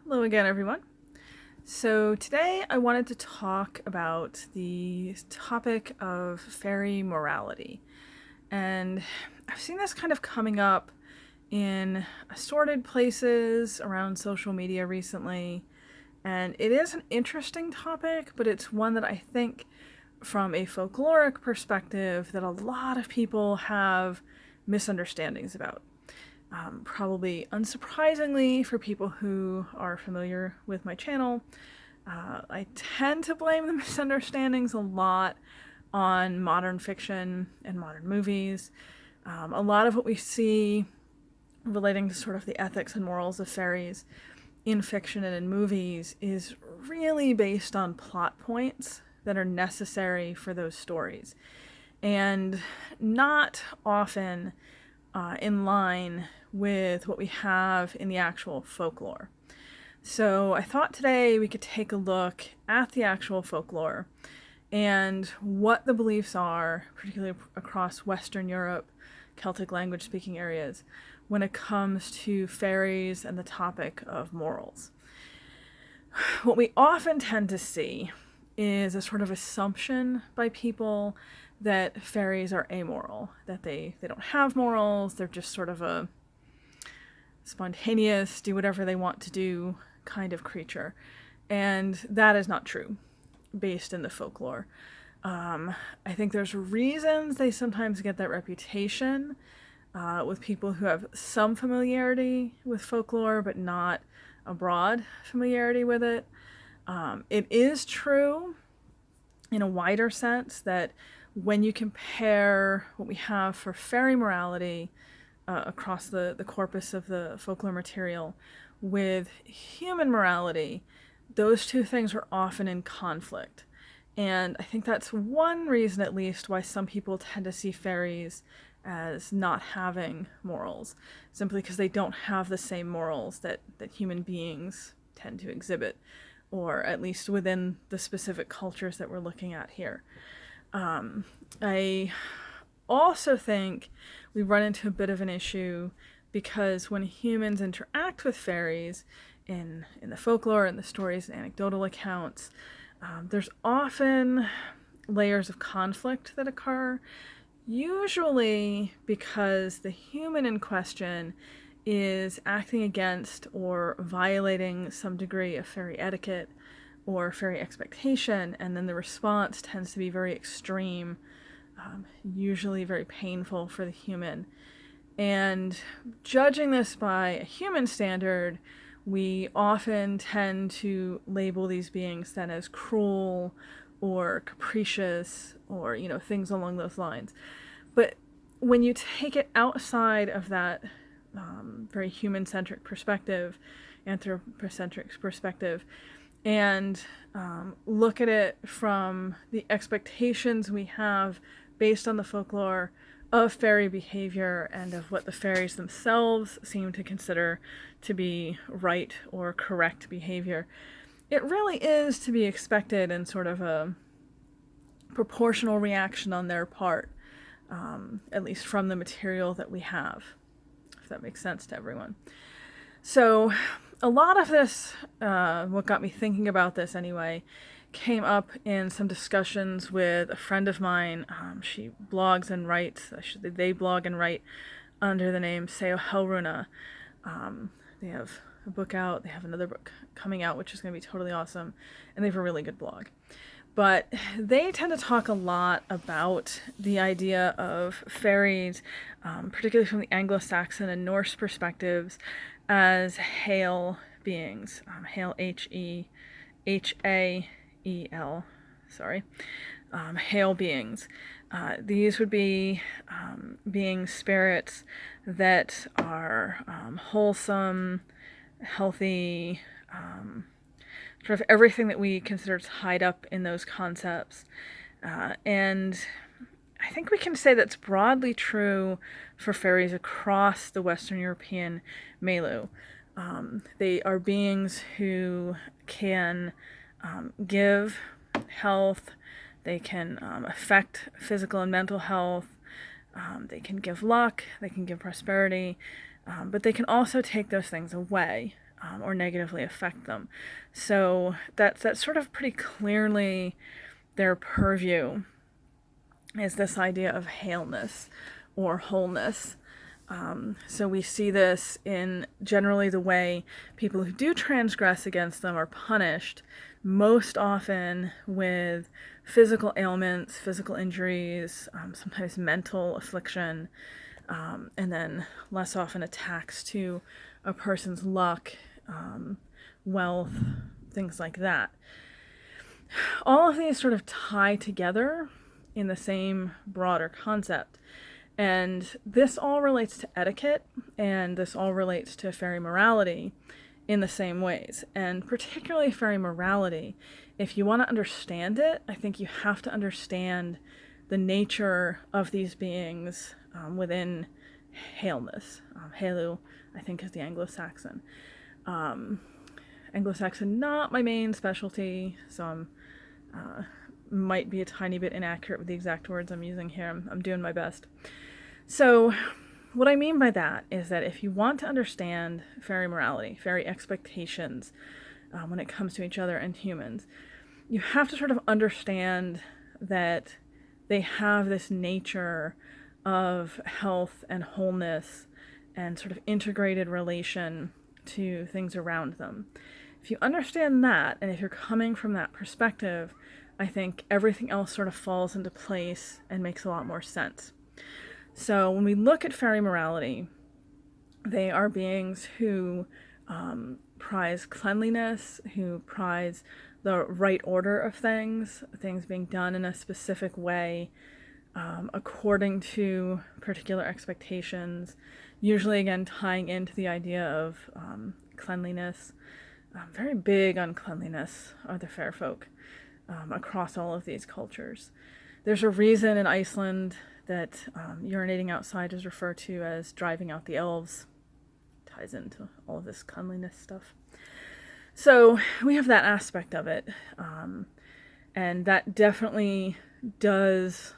Hello again, everyone. So today I wanted to talk about the topic of fairy morality. And I've seen this kind of coming up in assorted places around social media recently. And it is an interesting topic, but it's one that I think from a folkloric perspective that a lot of people have misunderstandings about. Probably unsurprisingly for people who are familiar with my channel, I tend to blame the misunderstandings a lot on modern fiction and modern movies. A lot of what we see relating to sort of the ethics and morals of fairies in fiction and in movies is really based on plot points that are necessary for those stories, and not often in line with what we have in the actual folklore. So I thought today we could take a look at the actual folklore and what the beliefs are, particularly across Western Europe, Celtic language speaking areas, when it comes to fairies and the topic of morals. What we often tend to see is a sort of assumption by people that fairies are amoral, that they don't have morals, they're just sort of a spontaneous, do whatever they want to do kind of creature. And that is not true, based in the folklore. I think there's reasons they sometimes get that reputation with people who have some familiarity with folklore, but not a broad familiarity with it. It is true in a wider sense that when you compare what we have for fairy morality across the corpus of the folklore material with human morality, those two things are often in conflict. And I think that's one reason, at least, why some people tend to see fairies as not having morals, simply because they don't have the same morals that human beings tend to exhibit, or at least within the specific cultures that we're looking at here. I also think we run into a bit of an issue because when humans interact with fairies in the folklore and the stories and anecdotal accounts, there's often layers of conflict that occur, usually because the human in question is acting against or violating some degree of fairy etiquette or fairy expectation, and then the response tends to be very extreme, usually very painful for the human. And judging this by a human standard, we often tend to label these beings then as cruel or capricious or, things along those lines. But when you take it outside of that very human-centric perspective, anthropocentric perspective, and look at it from the expectations we have based on the folklore of fairy behavior and of what the fairies themselves seem to consider to be right or correct behavior, it really is to be expected in sort of a proportional reaction on their part, at least from the material that we have, if that makes sense to everyone. So a lot of this, what got me thinking about this anyway, came up in some discussions with a friend of mine. She blogs and writes, they blog and write under the name Seo Helruna. They have a book out, they have another book coming out, which is going to be totally awesome, and they have a really good blog. But they tend to talk a lot about the idea of fairies, particularly from the Anglo-Saxon and Norse perspectives, as hale beings. Hale, H-A-E-L, hale beings. These would be being spirits that are wholesome, healthy, sort of everything that we consider tied up in those concepts. And I think we can say that's broadly true for fairies across the Western European milieu. They are beings who can give health, they can affect physical and mental health, they can give luck, they can give prosperity, but they can also take those things away. or negatively affect them. So that's sort of pretty clearly their purview, is this idea of haleness or wholeness. So we see this in generally the way people who do transgress against them are punished, most often with physical ailments, physical injuries, sometimes mental affliction, and then less often attacks to a person's luck, wealth, things like that. All of these sort of tie together in the same broader concept. And this all relates to etiquette, and this all relates to fairy morality in the same ways. And particularly fairy morality, if you want to understand it, I think you have to understand the nature of these beings within haleness. Halu, I think, is the Anglo-Saxon. Anglo-Saxon, not my main specialty, so I'm might be a tiny bit inaccurate with the exact words I'm using here. I'm doing my best. So what I mean by that is that if you want to understand fairy morality, fairy expectations when it comes to each other and humans, you have to sort of understand that they have this nature of health and wholeness and sort of integrated relation to things around them. If you understand that, and if you're coming from that perspective, I think everything else sort of falls into place and makes a lot more sense. So when we look at fairy morality, they are beings who prize cleanliness, who prize the right order of things being done in a specific way, according to particular expectations, usually again tying into the idea of cleanliness. Very big on cleanliness are the fair folk across all of these cultures. There's a reason in Iceland that urinating outside is referred to as driving out the elves. Ties into all of this cleanliness stuff. So we have that aspect of it, and that definitely does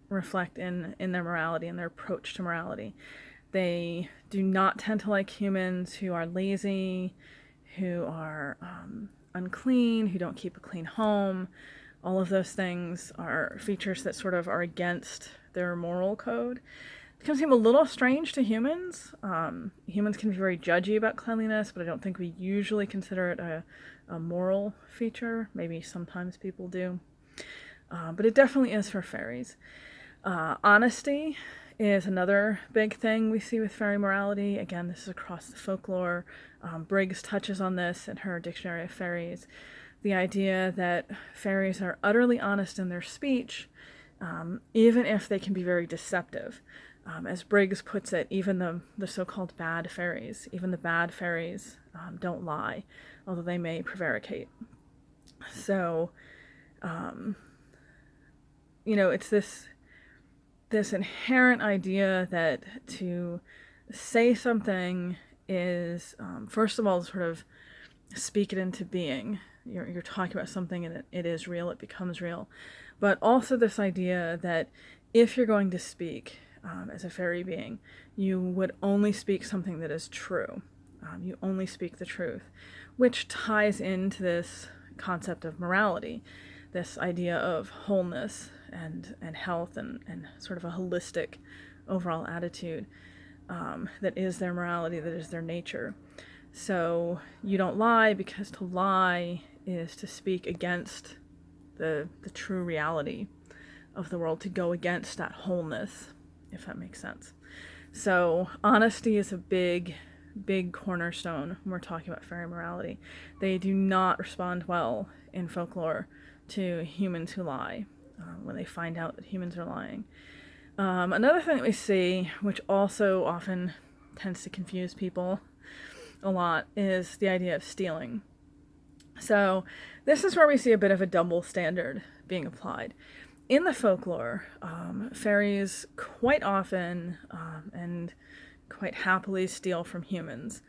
reflect in their morality and their approach to morality. They do not tend to like humans who are lazy, who are unclean, who don't keep a clean home. All of those things are features that sort of are against their moral code. It can seem a little strange to humans. Humans can be very judgy about cleanliness, but I don't think we usually consider it a moral feature. Maybe sometimes people do. But it definitely is for fairies. Honesty is another big thing we see with fairy morality. Again, this is across the folklore. Briggs touches on this in her Dictionary of Fairies. The idea that fairies are utterly honest in their speech, even if they can be very deceptive. As Briggs puts it, even the so-called bad fairies, even the bad fairies don't lie, although they may prevaricate. So, it's this inherent idea that to say something is, first of all, sort of speak it into being. You're talking about something and it is real, it becomes real. But also this idea that if you're going to speak as a fairy being, you would only speak something that is true. You only speak the truth, which ties into this concept of morality, this idea of wholeness and health and sort of a holistic overall attitude that is their morality, that is their nature. So you don't lie, because to lie is to speak against the true reality of the world, to go against that wholeness, if that makes sense. So honesty is a big cornerstone when we're talking about fairy morality. They do not respond well in folklore to humans who lie when they find out that humans are lying. Another thing that we see, which also often tends to confuse people a lot, is the idea of stealing. So this is where we see a bit of a double standard being applied. In the folklore, fairies quite often and quite happily steal from humans.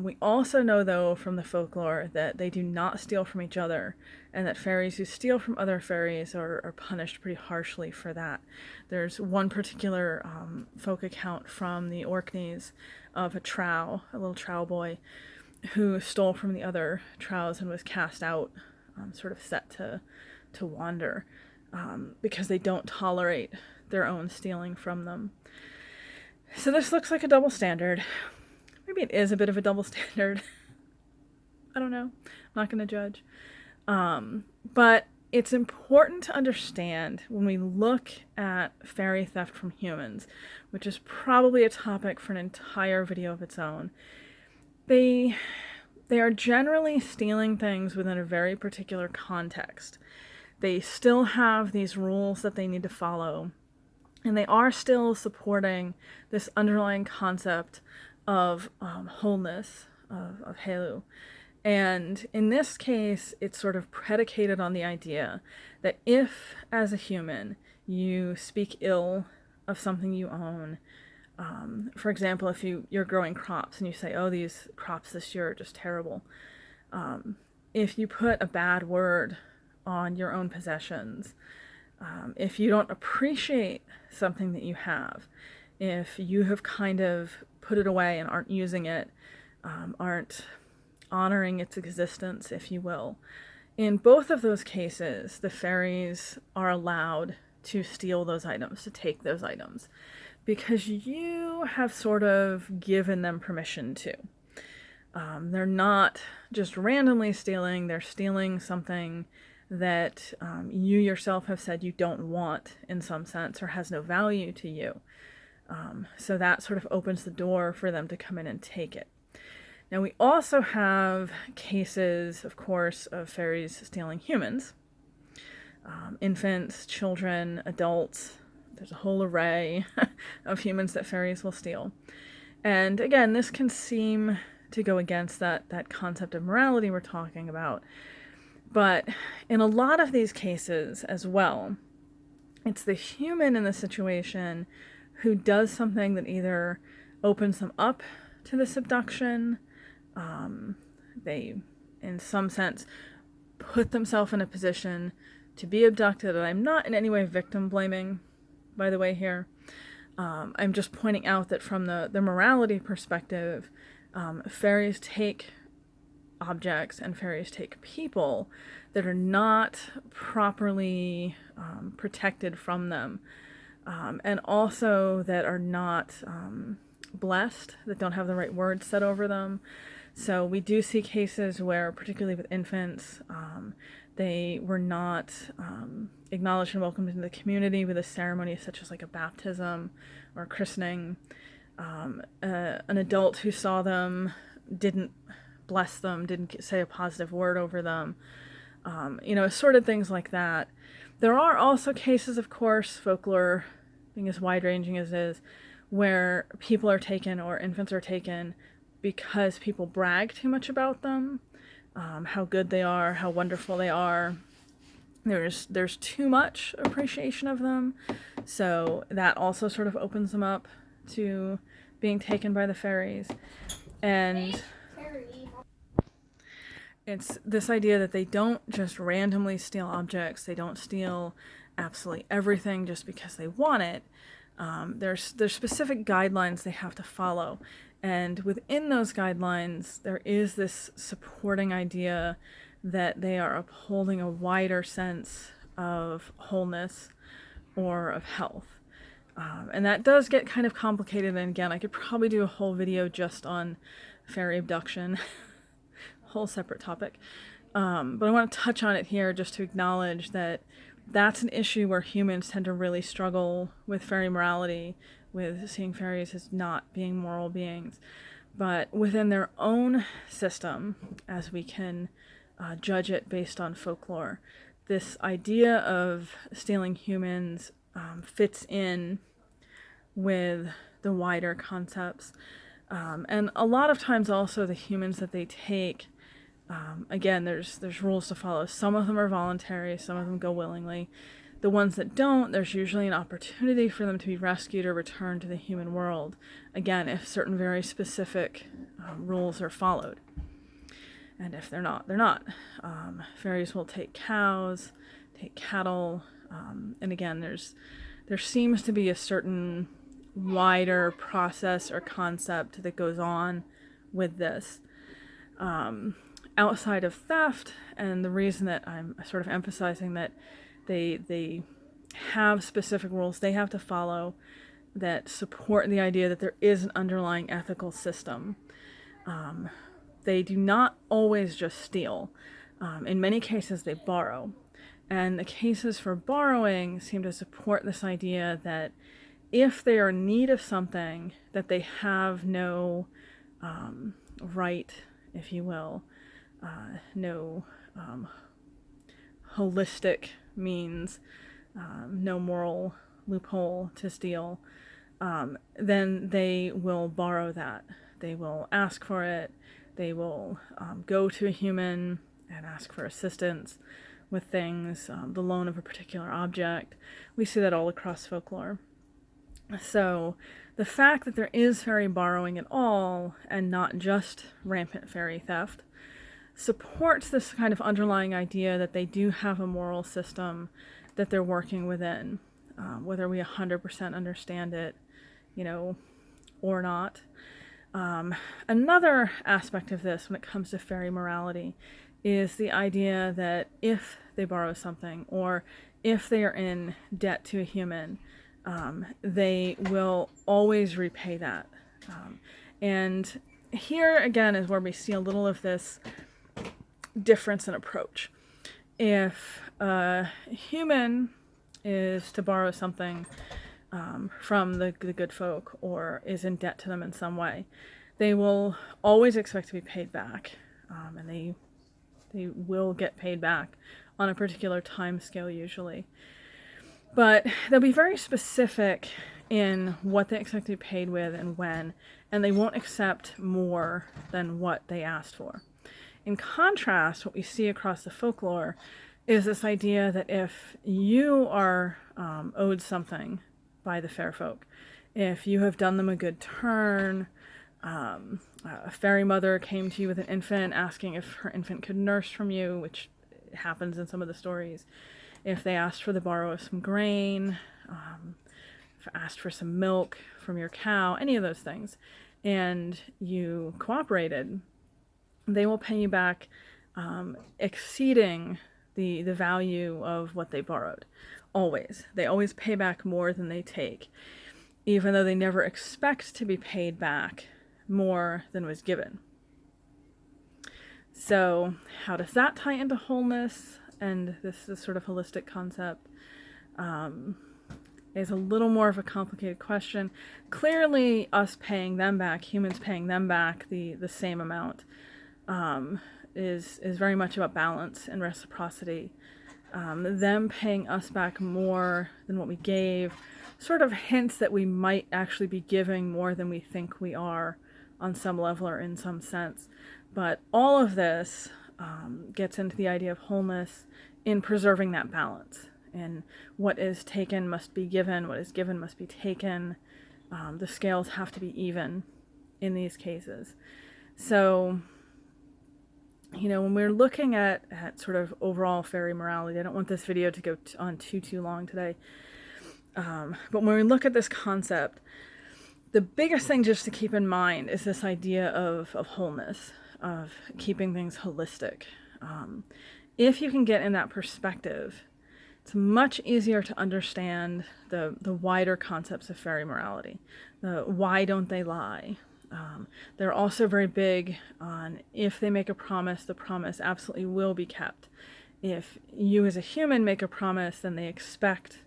We also know, though, from the folklore that they do not steal from each other, and that fairies who steal from other fairies are punished pretty harshly for that. There's one particular folk account from the Orkneys of a little trow boy, who stole from the other troughs and was cast out, sort of set to wander, because they don't tolerate their own stealing from them. So this looks like a double standard. Maybe it is a bit of a double standard. I don't know. I'm not going to judge. But it's important to understand when we look at fairy theft from humans, which is probably a topic for an entire video of its own. They are generally stealing things within a very particular context. They still have these rules that they need to follow, and they are still supporting this underlying concept of wholeness, of helu. And in this case, it's sort of predicated on the idea that if, as a human, you speak ill of something you own, for example, if you're growing crops and you say, oh, these crops this year are just terrible, if you put a bad word on your own possessions, if you don't appreciate something that you have, if you have kind of put it away and aren't using it, aren't honoring its existence, if you will, in both of those cases, the fairies are allowed to steal those items, to take those items, because you have sort of given them permission to. They're not just randomly stealing, they're stealing something that you yourself have said you don't want in some sense, or has no value to you. So that sort of opens the door for them to come in and take it. Now we also have cases, of course, of fairies stealing humans. Infants, children, adults. There's a whole array of humans that fairies will steal. And again, this can seem to go against that concept of morality we're talking about. But in a lot of these cases as well, it's the human in the situation who does something that either opens them up to the subduction, they, in some sense, put themselves in a position to be abducted. And I'm not in any way victim blaming, by the way, here. I'm just pointing out that from the morality perspective, fairies take objects and fairies take people that are not properly protected from them, and also that are not blessed, that don't have the right words said over them. So we do see cases where, particularly with infants, they were not acknowledged and welcomed into the community with a ceremony such as like a baptism or a christening. An adult who saw them didn't bless them, didn't say a positive word over them, assorted things like that. There are also cases, of course, folklore being as wide-ranging as it is, where people are taken or infants are taken because people brag too much about them, how good they are, how wonderful they are. There's too much appreciation of them, so that also sort of opens them up to being taken by the fairies. And it's this idea that they don't just randomly steal objects, they don't steal absolutely everything just because they want it. There's specific guidelines they have to follow, and within those guidelines there is this supporting idea that they are upholding a wider sense of wholeness or of health. And that does get kind of complicated, and again, I could probably do a whole video just on fairy abduction, whole separate topic. But I want to touch on it here just to acknowledge that that's an issue where humans tend to really struggle with fairy morality, with seeing fairies as not being moral beings. But within their own system, as we can judge it based on folklore, this idea of stealing humans fits in with the wider concepts. And a lot of times also the humans that they take, again, there's rules to follow. Some of them are voluntary, some of them go willingly. The ones that don't, there's usually an opportunity for them to be rescued or returned to the human world. Again, if certain very specific rules are followed. And if they're not, they're not. Fairies will take cows, take cattle, and again, there seems to be a certain wider process or concept that goes on with this. outside of theft, and the reason that I'm sort of emphasizing that they have specific rules they have to follow that support the idea that there is an underlying ethical system. They do not always just steal. In many cases, they borrow. And the cases for borrowing seem to support this idea that if they are in need of something, that they have no right, if you will, no holistic means, no moral loophole to steal, then they will borrow that. They will ask for it. They will go to a human and ask for assistance with things, the loan of a particular object. We see that all across folklore. So the fact that there is fairy borrowing at all, and not just rampant fairy theft, supports this kind of underlying idea that they do have a moral system that they're working within, whether we 100% understand it, or not. Another aspect of this when it comes to fairy morality is the idea that if they borrow something, or if they are in debt to a human, they will always repay that. And here again is where we see a little of this difference in approach. If a human is to borrow something from the good folk, or is in debt to them in some way, they will always expect to be paid back, and they will get paid back on a particular time scale usually. But they'll be very specific in what they expect to be paid with and when, and they won't accept more than what they asked for. In contrast, what we see across the folklore is this idea that if you are owed something by the fair folk, if you have done them a good turn, a fairy mother came to you with an infant asking if her infant could nurse from you, which happens in some of the stories, if they asked for the borrow of some grain, asked for some milk from your cow, any of those things, and you cooperated, they will pay you back exceeding the value of what they borrowed. Always. They always pay back more than they take, even though they never expect to be paid back more than was given. So how does that tie into wholeness? And this sort of holistic concept is a little more of a complicated question. Clearly, us paying them back, humans paying them back the same amount, is very much about balance and reciprocity. Them paying us back more than what we gave sort of hints that we might actually be giving more than we think we are on some level or in some sense. But all of this gets into the idea of wholeness in preserving that balance. And what is taken must be given, what is given must be taken. The scales have to be even in these cases. So, when we're looking at sort of overall fairy morality, I don't want this video to go on too long today, but when we look at this concept, the biggest thing just to keep in mind is this idea of wholeness, of keeping things holistic. If you can get in that perspective, it's much easier to understand the wider concepts of fairy morality. The why don't they lie? They're also very big on if they make a promise, the promise absolutely will be kept. If you as a human make a promise, then they expect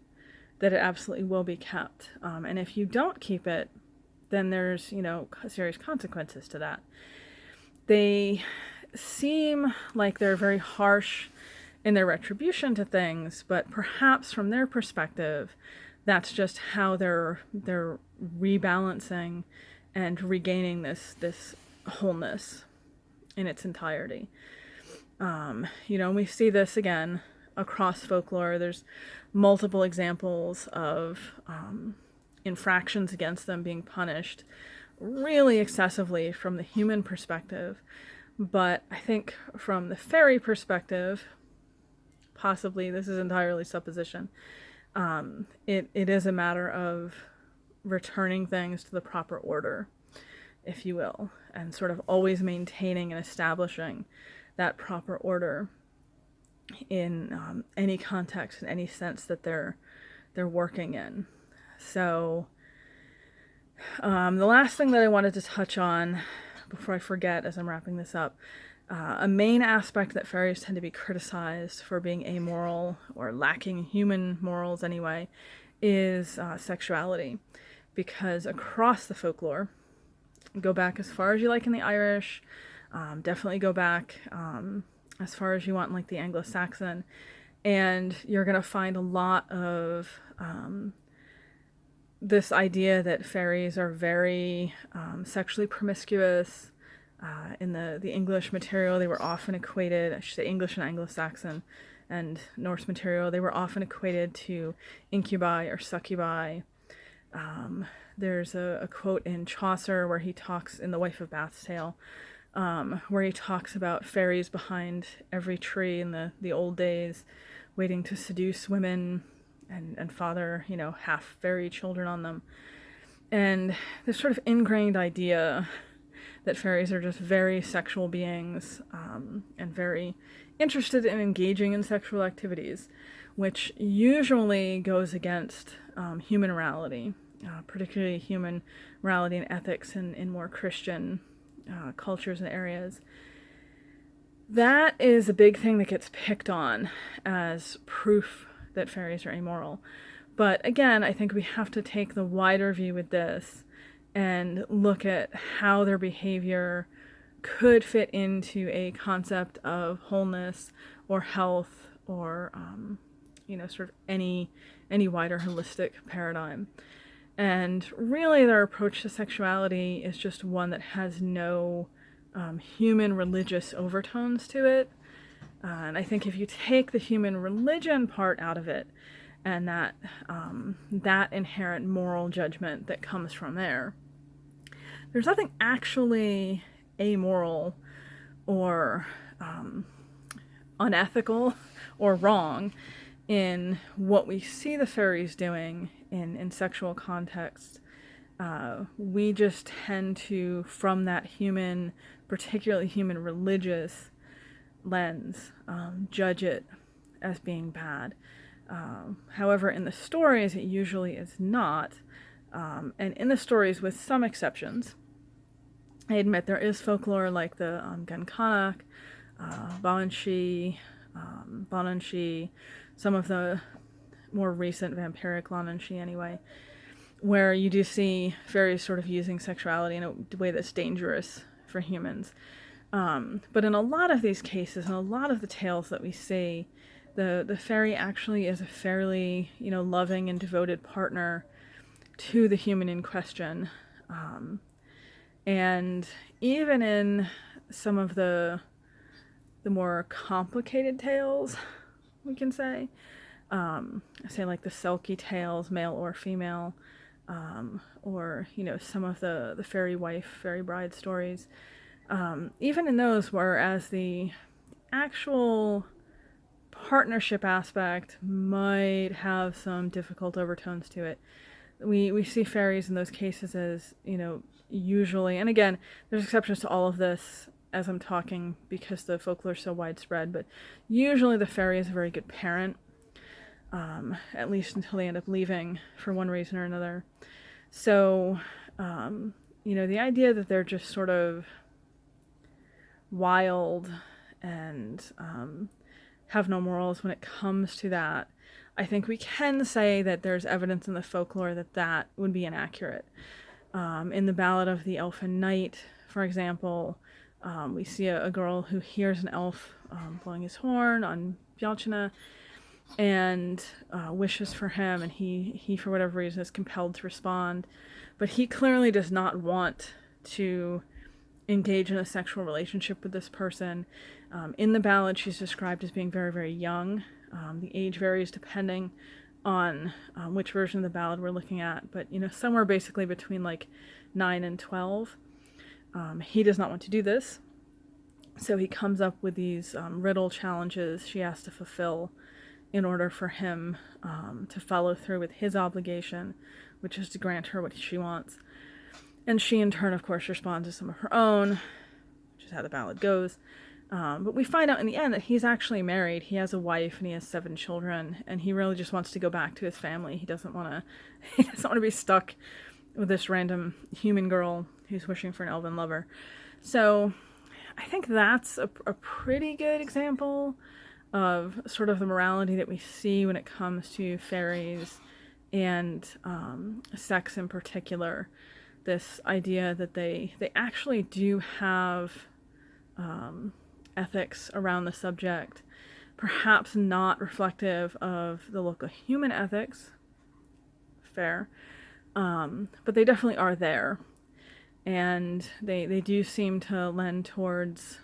that it absolutely will be kept. And if you don't keep it, then there's, serious consequences to that. They seem like they're very harsh in their retribution to things, but perhaps from their perspective, that's just how they're rebalancing and regaining this wholeness in its entirety. And we see this again across folklore. There's multiple examples of infractions against them being punished really excessively from the human perspective. But I think from the fairy perspective, possibly, this is entirely supposition, it is a matter of returning things to the proper order, if you will. and sort of always maintaining and establishing that proper order in any context, in any sense that they're working in. So the last thing that I wanted to touch on before I forget as I'm wrapping this up, a main aspect that fairies tend to be criticized for being amoral or lacking human morals anyway is sexuality. Because across the folklore, go back as far as you like in the Irish, definitely go back as far as you want in like the Anglo-Saxon, and you're going to find a lot of this idea that fairies are very sexually promiscuous. In the English material, they were often equated, I should say English and Anglo-Saxon and Norse material, they were often equated to incubi or succubi. There's a quote in Chaucer where he talks, in The Wife of Bath's Tale, where he talks about fairies behind every tree in the old days, waiting to seduce women and father, half fairy children on them. And this sort of ingrained idea that fairies are just very sexual beings, and very interested in engaging in sexual activities, which usually goes against human morality, particularly human morality and ethics in more Christian cultures and areas. That is a big thing that gets picked on as proof that fairies are amoral. But again, I think we have to take the wider view with this and look at how their behavior could fit into a concept of wholeness or health or sort of any wider holistic paradigm. And really their approach to sexuality is just one that has no human religious overtones to it. And I think if you take the human religion part out of it, and that inherent moral judgment that comes from there, there's nothing actually amoral or unethical or wrong in what we see the fairies doing in sexual contexts. We just tend to, from that human, particularly human religious lens, judge it as being bad. However, in the stories, it usually is not. And in the stories, with some exceptions, I admit there is folklore like the Gancanak, Banshee, some of the more recent vampiric Lananshi anyway, where you do see fairies sort of using sexuality in a way that's dangerous for humans. But in a lot of these cases, and a lot of the tales that we see, the fairy actually is a fairly, loving and devoted partner to the human in question. And even in some of the more complicated tales, we can say like the Selkie tales, male or female, or, some of the fairy wife, fairy bride stories. Even in those, whereas the actual partnership aspect might have some difficult overtones to it, we see fairies in those cases as, usually, and again, there's exceptions to all of this as I'm talking because the folklore is so widespread, but usually the fairy is a very good parent, at least until they end up leaving for one reason or another. So, the idea that they're just sort of wild and have no morals when it comes to that, I think we can say that there's evidence in the folklore that would be inaccurate. In the Ballad of the Elfin Knight, for example, we see a girl who hears an elf blowing his horn on Bjálchina and wishes for him, and he for whatever reason is compelled to respond, but he clearly does not want to engage in a sexual relationship with this person. In the ballad, she's described as being very, very young. The age varies depending on which version of the ballad we're looking at, but somewhere basically between like 9 and 12. He does not want to do this, so he comes up with these riddle challenges she has to fulfill in order for him to follow through with his obligation, which is to grant her what she wants. And she, in turn, of course, responds with some of her own, which is how the ballad goes. But we find out in the end that he's actually married. He has a wife and he has 7 children, and he really just wants to go back to his family. He doesn't want to be stuck with this random human girl who's wishing for an elven lover. So I think that's a pretty good example of sort of the morality that we see when it comes to fairies and sex in particular. This idea that they actually do have ethics around the subject, perhaps not reflective of the local human ethics, fair, but they definitely are there. And they do seem to lend towards,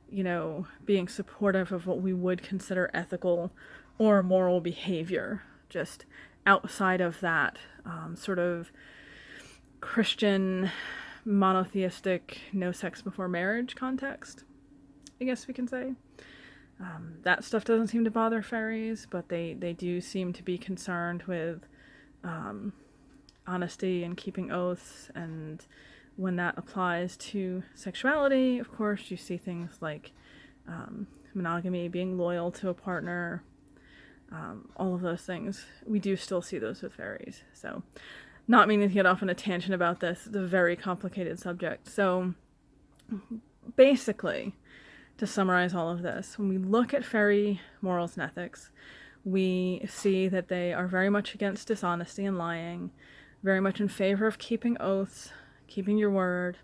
being supportive of what we would consider ethical or moral behavior, just outside of that sort of Christian, monotheistic, no sex before marriage context, I guess we can say. That stuff doesn't seem to bother fairies, but they do seem to be concerned with honesty and keeping oaths, and when that applies to sexuality, of course, you see things like monogamy, being loyal to a partner, all of those things. We do still see those with fairies. So, not meaning to get off on a tangent about this, it's a very complicated subject. So, basically, to summarize all of this, when we look at fairy morals and ethics, we see that they are very much against dishonesty and lying, very much in favor of keeping oaths, keeping your word.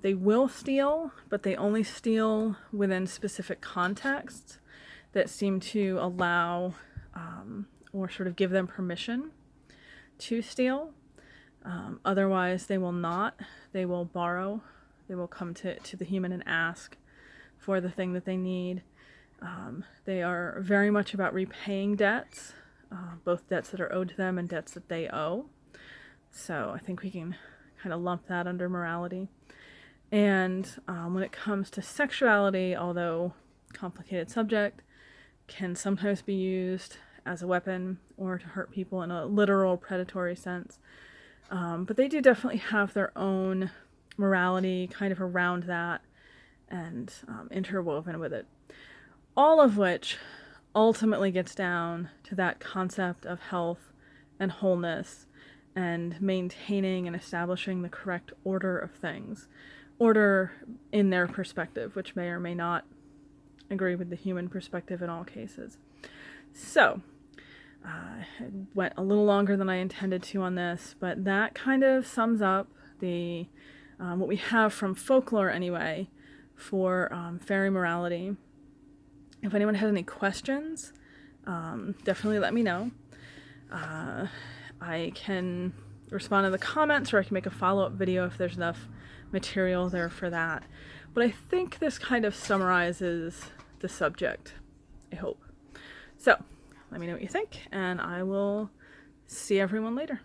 They will steal, but they only steal within specific contexts that seem to allow or sort of give them permission to steal. Otherwise, they will not. They will borrow. They will come to the human and ask for the thing that they need. They are very much about repaying debts, both debts that are owed to them and debts that they owe. So I think we can kind of lump that under morality. And when it comes to sexuality, although complicated subject, can sometimes be used as a weapon or to hurt people in a literal predatory sense. But they do definitely have their own morality kind of around that and interwoven with it. All of which ultimately gets down to that concept of health and wholeness and maintaining and establishing the correct order of things. Order in their perspective, which may or may not agree with the human perspective in all cases. So, I went a little longer than I intended to on this, but that kind of sums up the what we have from folklore anyway for fairy morality. If anyone has any questions, definitely let me know. I can respond in the comments, or I can make a follow-up video if there's enough material there for that. But I think this kind of summarizes the subject, I hope. So, let me know what you think, and I will see everyone later.